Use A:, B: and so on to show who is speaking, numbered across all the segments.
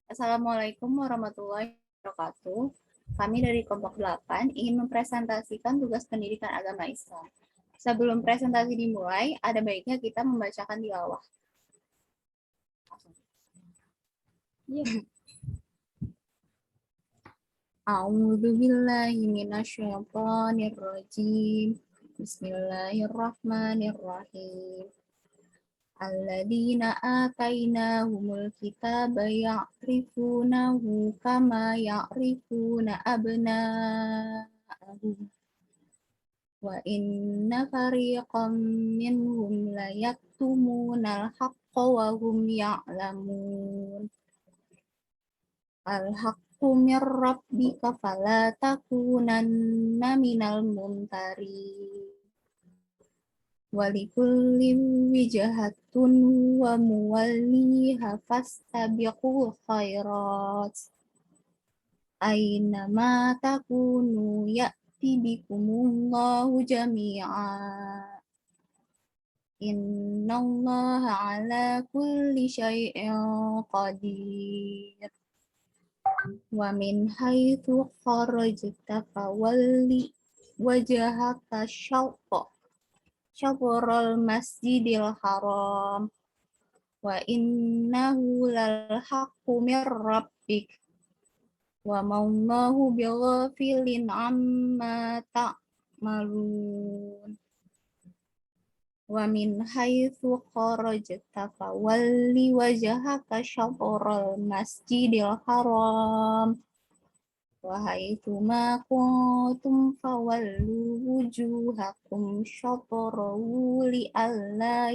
A: Assalamualaikum warahmatullahi wabarakatuh. Kami dari kelompok 8 ingin mempresentasikan tugas pendidikan agama Islam. Sebelum presentasi dimulai, ada baiknya kita membacakan tilawah. A'udzu billahi minasyaitonir rajim. Bismillahirrahmanirrahim. Alladzina atainahumul kitaba ya'rifunahu kama ya'rifuna abna'ahum. Wa inna fariqam minhum la yaktumunal haqqa wa hum ya'lamun. Al-haqqu mir rabbika fala takunanna minal mumtarin. Walikulli wijhatun wa muwalliha fastabiqul khairat. Aina ma takunu ya'ti bikumullahu jami'a. Innallaha ala kulli syai'in qadir. Wa min haitsu kharajta fawalli wajhaka syatrul masjidil haram wa innahu lal haqqu mir rabbik wa maulahu bighafilin amma ta'malun. Wa min haitsu kharajta fawalli wajhaka syatrul masjidil haram wa haitsu ma kuntum fawallu wujuhakum syatrahu li'alla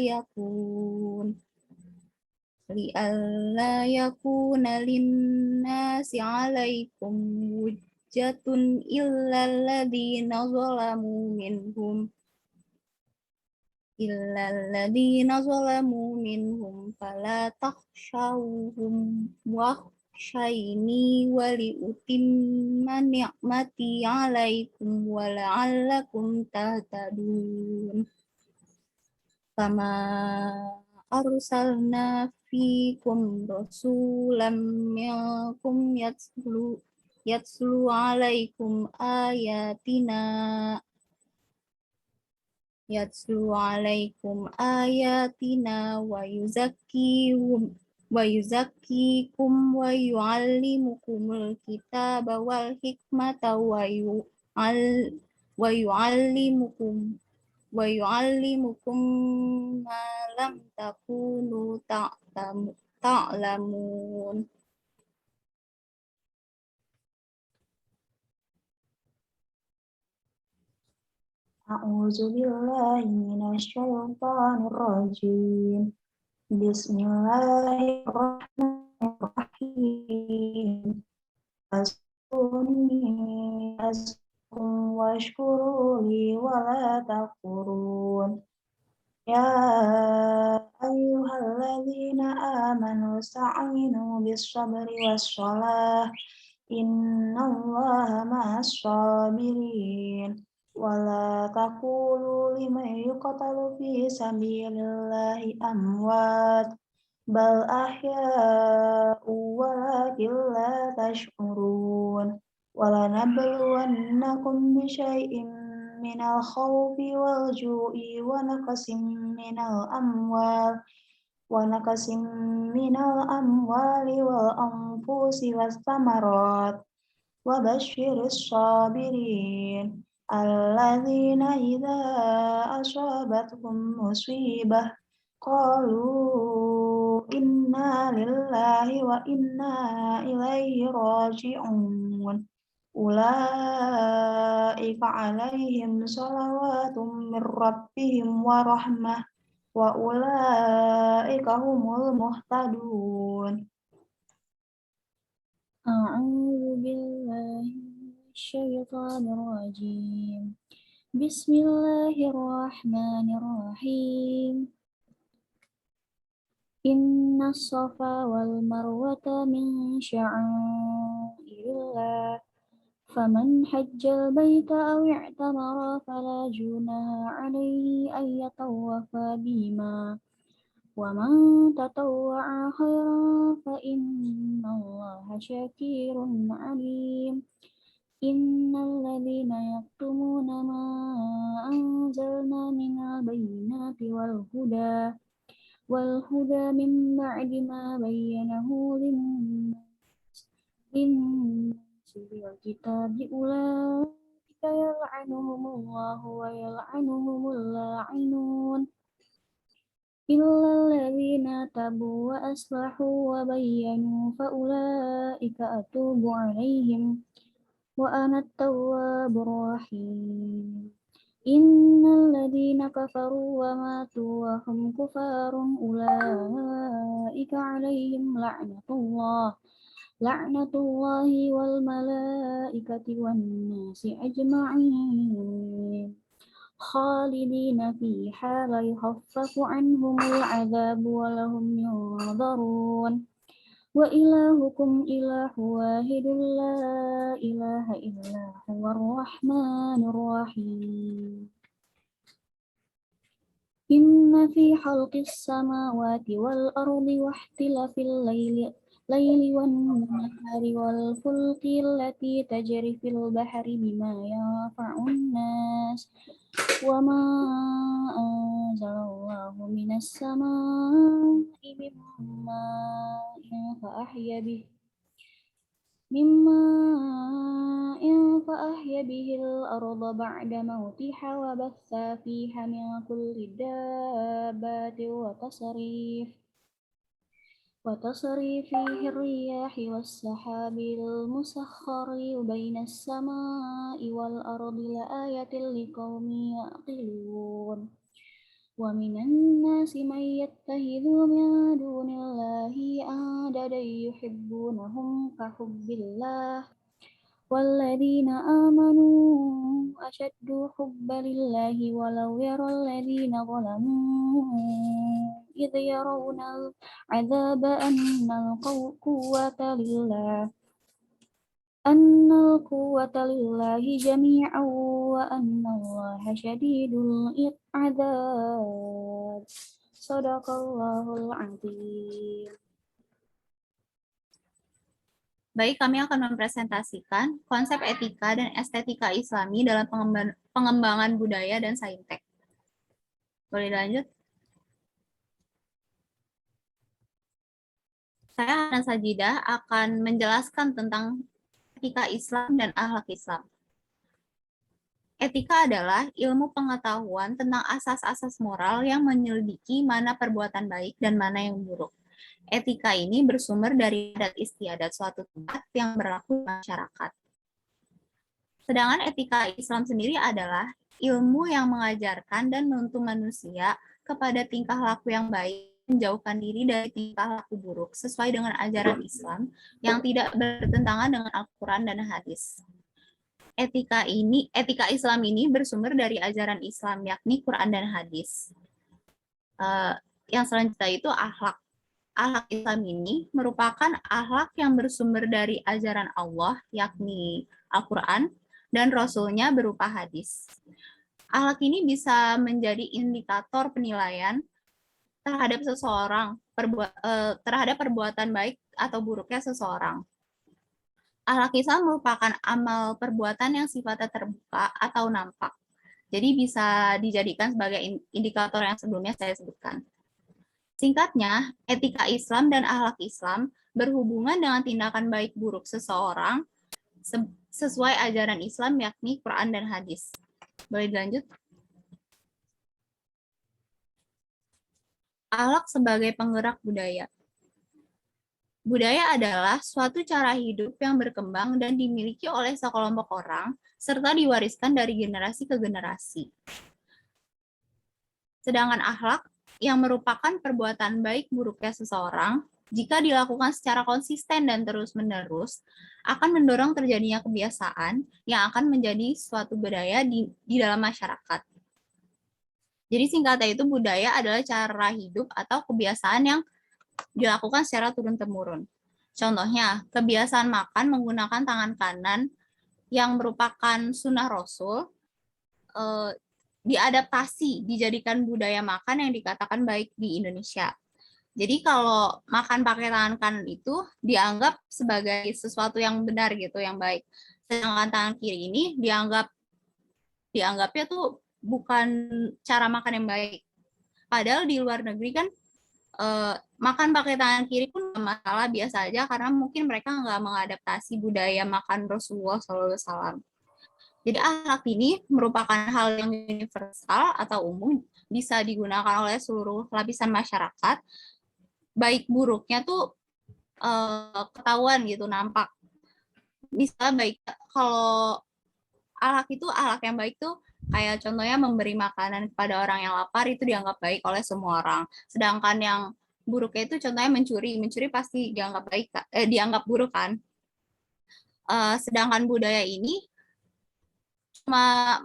A: yakuna linnasi 'alaikum hujjatun illal ladzina zalamu minhum fala takhshawhum wakhshayni waliutimma ni'mati 'alaikum wa la'allakum tahtadun. Kama arsalna fikum rasulam minkum yatslu 'alaikum ayatina wa yuzakkikum wa yu'allimukumul kitaba wal hikmata wa yu'allimukum ma lam takunu ta'lamun.
B: A'udzu billahi minasyaitonir rajim. Bismillahirrahmanirrahim. Asquni askum washkuruli wa la takfurun. Ya ayyuhalladzina amanu sta'inu bis-sabri was-shalah. Innallaha ma'as sabirin. Wala taqulu liman yuqtalu fi sabilillahi amwat bal ahya'u walakin la tash'urun. Wala nabluwannakum bi syai'in minal khawfi wal ju'i wa naqsim minal amwali wal anfusi was samarat wa basyiris sabirin alladzina idza asabatuhum musibah qalu inna lillahi wa inna ilaihi raji'un. Ulaika alaihim salawatum mir rabbihim wa rahmah wa ulaika humul muhtadun.
C: A'udzu billahi minasyaitonir rajim. Bismillahirrahmanirrahim. Inna safa wal marwata min sya'airillah. Faman hajjal baita aw i'tamara fala junaha 'alaihi ay yatawwafa bihima. Wa man tatawwa'a khairan fa innallaha شاكر عليم إن الذين يكتمون ما أنزلنا من البينات والهدى من بعد ما بينه للناس في الكتاب أولئك يلعنهم الله ويلعنهم اللاعنون إلا الذين تابوا وأصلحوا وبينوا فأولئك أتوب عليهم وأنا التواب الرحيم إن الذين كفروا وماتوا وهم كفار أولئك عليهم لعنة الله والملائكة والناس أجمعين خالدين فيها لا يخفف عنهم العذاب ولا هم ينظرون وإلهكم إله واحد لا إله إلا هو الرحمن الرحيم إن في خلق السماوات والأرض واختلاف الليل والنهار والفلك التي تجري في البحر بما ينفع الناس وما أنزل الله من السماء من ماء فأحيا به الأرض بعد موتها وبث فيها من كل دابة وتصريف الرياح والسحاب المسخر بين السماء والأرض لآية لقوم يعقلون ومن الناس من يتخذ من دون الله أندادا يحبونهم كحب الله والذين آمنوا أشد حبا لله ولو يرى الذين ظلموا إذ يرون العذاب أن القوة لله جميعا وأن الله شديد العذاب صدق الله العظيم.
A: Baik, kami akan mempresentasikan konsep etika dan estetika Islami dalam pengembangan budaya dan saintek. Boleh lanjut? Saya Hana Sajidah akan menjelaskan tentang etika Islam dan akhlak Islam. Etika adalah ilmu pengetahuan tentang asas-asas moral yang menyelidiki mana perbuatan baik dan mana yang buruk. Etika ini bersumber dari adat istiadat suatu tempat yang berlaku di masyarakat. Sedangkan etika Islam sendiri adalah ilmu yang mengajarkan dan menuntun manusia kepada tingkah laku yang baik, menjauhkan diri dari tingkah laku buruk sesuai dengan ajaran Islam yang tidak bertentangan dengan Al-Quran dan hadis. Etika Islam ini bersumber dari ajaran Islam, yakni Quran dan hadis. Yang selanjutnya itu akhlak. Akhlak Islam ini merupakan akhlak yang bersumber dari ajaran Allah, yakni Al-Quran, dan Rasul-Nya berupa hadis. Akhlak ini bisa menjadi indikator penilaian terhadap seseorang, terhadap perbuatan baik atau buruknya seseorang. Akhlak Islam merupakan amal perbuatan yang sifatnya terbuka atau nampak. Jadi bisa dijadikan sebagai indikator yang sebelumnya saya sebutkan. Singkatnya, etika Islam dan akhlak Islam berhubungan dengan tindakan baik buruk seseorang sesuai ajaran Islam, yakni Quran dan hadis. Boleh dilanjut? Akhlak sebagai penggerak budaya. Budaya adalah suatu cara hidup yang berkembang dan dimiliki oleh sekelompok orang, serta diwariskan dari generasi ke generasi. Sedangkan akhlak yang merupakan perbuatan baik buruknya seseorang, jika dilakukan secara konsisten dan terus-menerus, akan mendorong terjadinya kebiasaan yang akan menjadi suatu budaya di dalam masyarakat. Jadi singkatnya itu budaya adalah cara hidup atau kebiasaan yang dilakukan secara turun-temurun. Contohnya, kebiasaan makan menggunakan tangan kanan yang merupakan sunnah Rasul, diadaptasi, dijadikan budaya makan yang dikatakan baik di Indonesia. Jadi kalau makan pakai tangan kanan itu dianggap sebagai sesuatu yang benar gitu, yang baik. Sedangkan tangan kiri ini dianggapnya tuh bukan cara makan yang baik. Padahal di luar negeri kan makan pakai tangan kiri pun nggak masalah, biasa aja karena mungkin mereka nggak mengadaptasi budaya makan Rasulullah SAW. Jadi akhlak ini merupakan hal yang universal atau umum, bisa digunakan oleh seluruh lapisan masyarakat. Baik buruknya tuh ketahuan gitu, nampak. Bisa baik kalau akhlak yang baik tuh kayak contohnya memberi makanan kepada orang yang lapar itu dianggap baik oleh semua orang. Sedangkan yang buruknya itu contohnya mencuri pasti dianggap baik, dianggap buruk kan. Sedangkan budaya ini cuma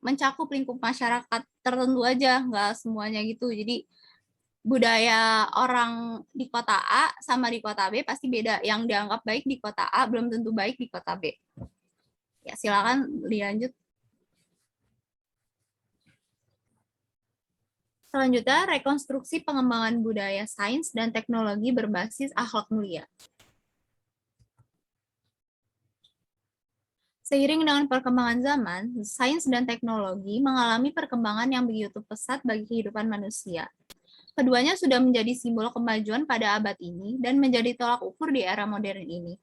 A: mencakup lingkup masyarakat tertentu aja, nggak semuanya gitu. Jadi budaya orang di kota A sama di kota B pasti beda. Yang dianggap baik di kota A belum tentu baik di kota B. Ya, silakan dilanjut. Selanjutnya, rekonstruksi pengembangan budaya sains dan teknologi berbasis akhlak mulia. Seiring dengan perkembangan zaman, sains dan teknologi mengalami perkembangan yang begitu pesat bagi kehidupan manusia. Keduanya sudah menjadi simbol kemajuan pada abad ini dan menjadi tolak ukur di era modern ini.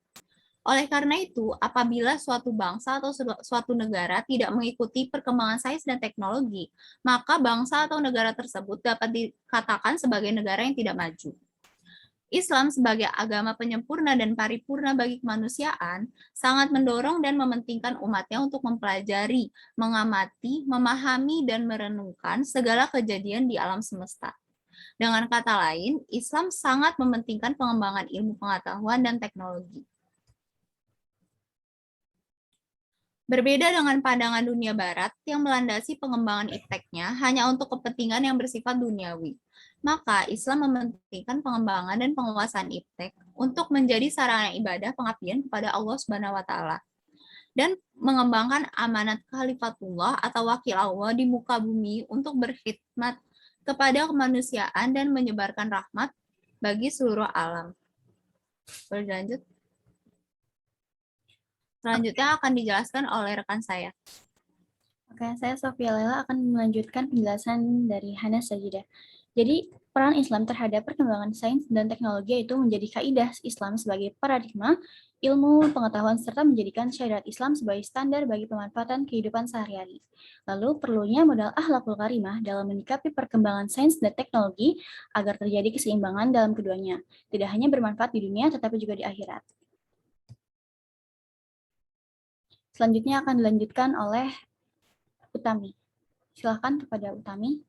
A: Oleh karena itu, apabila suatu bangsa atau suatu negara tidak mengikuti perkembangan sains dan teknologi, maka bangsa atau negara tersebut dapat dikatakan sebagai negara yang tidak maju. Islam sebagai agama penyempurna dan paripurna bagi kemanusiaan sangat mendorong dan mementingkan umatnya untuk mempelajari, mengamati, memahami, dan merenungkan segala kejadian di alam semesta. Dengan kata lain, Islam sangat mementingkan pengembangan ilmu pengetahuan dan teknologi. Berbeda dengan pandangan dunia barat yang melandasi pengembangan ipteknya hanya untuk kepentingan yang bersifat duniawi. Maka Islam mementingkan pengembangan dan penguasaan iptek untuk menjadi sarana ibadah pengabdian kepada Allah Subhanahu wa taala dan mengembangkan amanat khalifatullah atau wakil Allah di muka bumi untuk berkhidmat kepada kemanusiaan dan menyebarkan rahmat bagi seluruh alam. Boleh lanjut? Selanjutnya akan dijelaskan oleh rekan saya.
C: Oke, saya Sofia Lela akan melanjutkan penjelasan dari Hana Sajidah. Jadi, peran Islam terhadap perkembangan sains dan teknologi itu menjadi kaidah Islam sebagai paradigma, ilmu, pengetahuan, serta menjadikan syariat Islam sebagai standar bagi pemanfaatan kehidupan sehari-hari. Lalu, perlunya modal akhlakul karimah dalam menyikapi perkembangan sains dan teknologi agar terjadi keseimbangan dalam keduanya. Tidak hanya bermanfaat di dunia, tetapi juga di akhirat. Selanjutnya akan dilanjutkan oleh Utami. Silakan kepada Utami.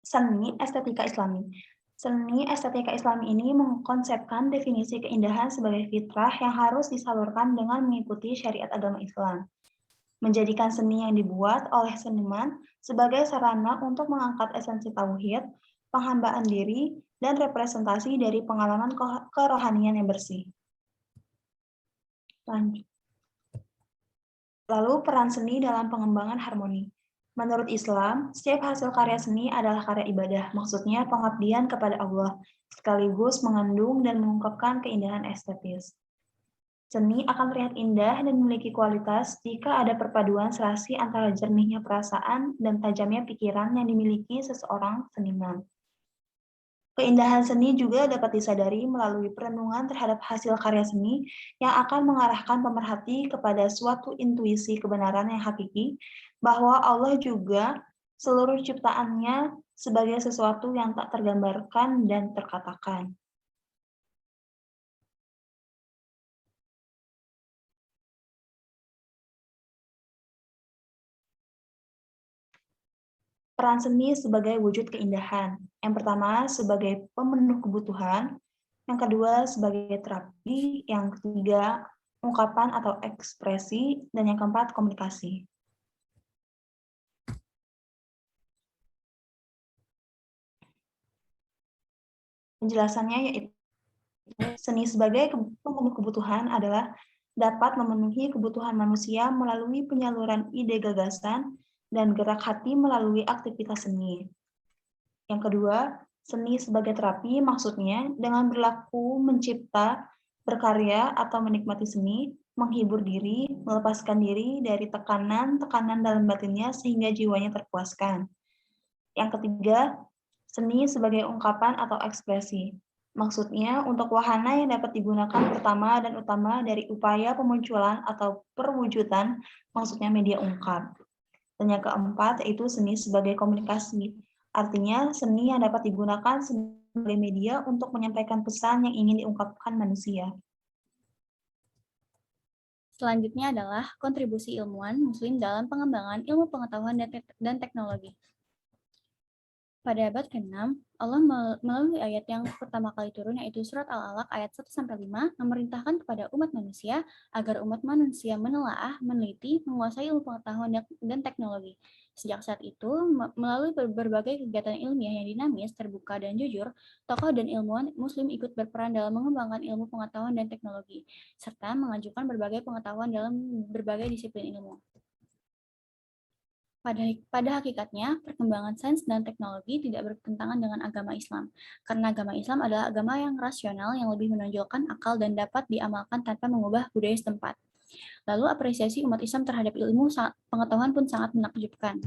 B: Seni estetika Islami. Seni estetika Islami ini mengkonsepkan definisi keindahan sebagai fitrah yang harus disalurkan dengan mengikuti syariat agama Islam. Menjadikan seni yang dibuat oleh seniman sebagai sarana untuk mengangkat esensi tauhid, penghambaan diri, dan representasi dari pengalaman kerohanian yang bersih. Lanjut. Lalu peran seni dalam pengembangan harmoni. Menurut Islam, setiap hasil karya seni adalah karya ibadah, maksudnya pengabdian kepada Allah, sekaligus mengandung dan mengungkapkan keindahan estetis. Seni akan terlihat indah dan memiliki kualitas jika ada perpaduan serasi antara jernihnya perasaan dan tajamnya pikiran yang dimiliki seseorang seniman. Keindahan seni juga dapat disadari melalui perenungan terhadap hasil karya seni yang akan mengarahkan pemerhati kepada suatu intuisi kebenaran yang hakiki, bahwa Allah juga seluruh ciptaannya sebagai sesuatu yang tak tergambarkan dan terkatakan. Peran seni sebagai wujud keindahan. Yang pertama, sebagai pemenuh kebutuhan. Yang kedua, sebagai terapi. Yang ketiga, ungkapan atau ekspresi. Dan yang keempat, komunikasi. Penjelasannya yaitu, seni sebagai pemenuh kebutuhan adalah dapat memenuhi kebutuhan manusia melalui penyaluran ide gagasan dan gerak hati melalui aktivitas seni. Yang kedua, Seni sebagai terapi maksudnya dengan berlaku mencipta, berkarya, atau menikmati seni, menghibur diri, melepaskan diri dari tekanan-tekanan dalam batinnya sehingga jiwanya terpuaskan. Yang ketiga, seni sebagai ungkapan atau ekspresi. Maksudnya untuk wahana yang dapat digunakan pertama dan utama dari upaya pemunculan atau perwujudan, maksudnya media ungkap. Dan yang keempat yaitu seni sebagai komunikasi. Artinya seni yang dapat digunakan sebagai media untuk menyampaikan pesan yang ingin diungkapkan manusia.
C: Selanjutnya adalah kontribusi ilmuwan Muslim dalam pengembangan ilmu pengetahuan dan teknologi. Pada abad ke-6, Allah melalui ayat yang pertama kali turun yaitu surat Al-Alaq ayat 1-5 memerintahkan kepada umat manusia agar umat manusia menelaah, meneliti, menguasai ilmu pengetahuan dan teknologi. Sejak saat itu, melalui berbagai kegiatan ilmiah yang dinamis, terbuka, dan jujur, tokoh dan ilmuwan Muslim ikut berperan dalam mengembangkan ilmu pengetahuan dan teknologi, serta mengajukan berbagai pengetahuan dalam berbagai disiplin ilmu. Pada hakikatnya, perkembangan sains dan teknologi tidak bertentangan dengan agama Islam, karena agama Islam adalah agama yang rasional yang lebih menonjolkan akal dan dapat diamalkan tanpa mengubah budaya setempat. Lalu apresiasi umat Islam terhadap ilmu pengetahuan pun sangat menakjubkan.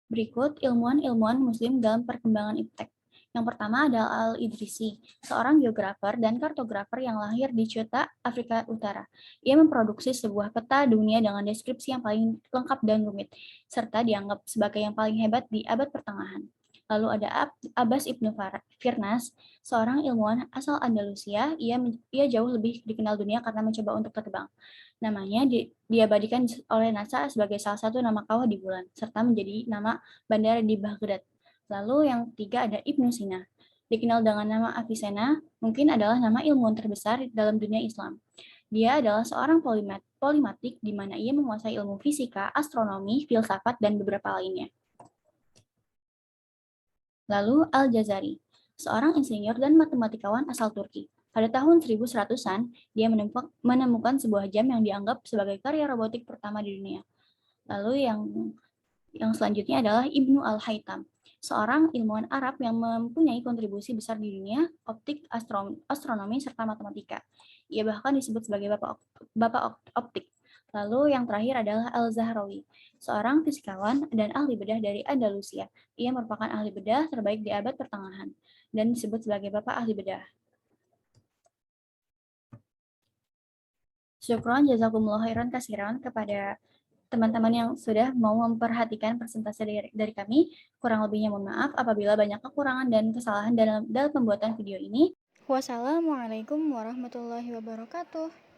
C: Berikut ilmuwan-ilmuwan Muslim dalam perkembangan iptek. Yang pertama adalah Al-Idrisi, seorang geografer dan kartografer yang lahir di Ceuta, Afrika Utara. Ia memproduksi sebuah peta dunia dengan deskripsi yang paling lengkap dan rumit, serta dianggap sebagai yang paling hebat di abad pertengahan. Lalu ada Abbas Ibnu Firnas, seorang ilmuwan asal Andalusia. Ia jauh lebih dikenal dunia karena mencoba untuk terbang. Namanya diabadikan oleh NASA sebagai salah satu nama kawah di bulan, serta menjadi nama bandara di Baghdad. Lalu yang ketiga ada Ibnu Sina. Dikenal dengan nama Avicenna, mungkin adalah nama ilmuwan terbesar dalam dunia Islam. Dia adalah seorang polimatik di mana ia menguasai ilmu fisika, astronomi, filsafat, dan beberapa lainnya. Lalu Al-Jazari, seorang insinyur dan matematikawan asal Turki. Pada tahun 1100-an, dia menemukan sebuah jam yang dianggap sebagai karya robotik pertama di dunia. Lalu yang selanjutnya adalah Ibnu Al-Haytham, seorang ilmuwan Arab yang mempunyai kontribusi besar di dunia optik, astronomi, serta matematika. Ia bahkan disebut sebagai bapak optik. Lalu yang terakhir adalah Al-Zahrawi, seorang fisikawan dan ahli bedah dari Andalusia. Ia merupakan ahli bedah terbaik di abad pertengahan dan disebut sebagai bapak ahli bedah. Syukron jazakumullah khairan kasiran kepada teman-teman yang sudah mau memperhatikan presentasi dari kami. Kurang lebihnya mohon maaf apabila banyak kekurangan dan kesalahan dalam pembuatan video ini. Wassalamualaikum warahmatullahi wabarakatuh.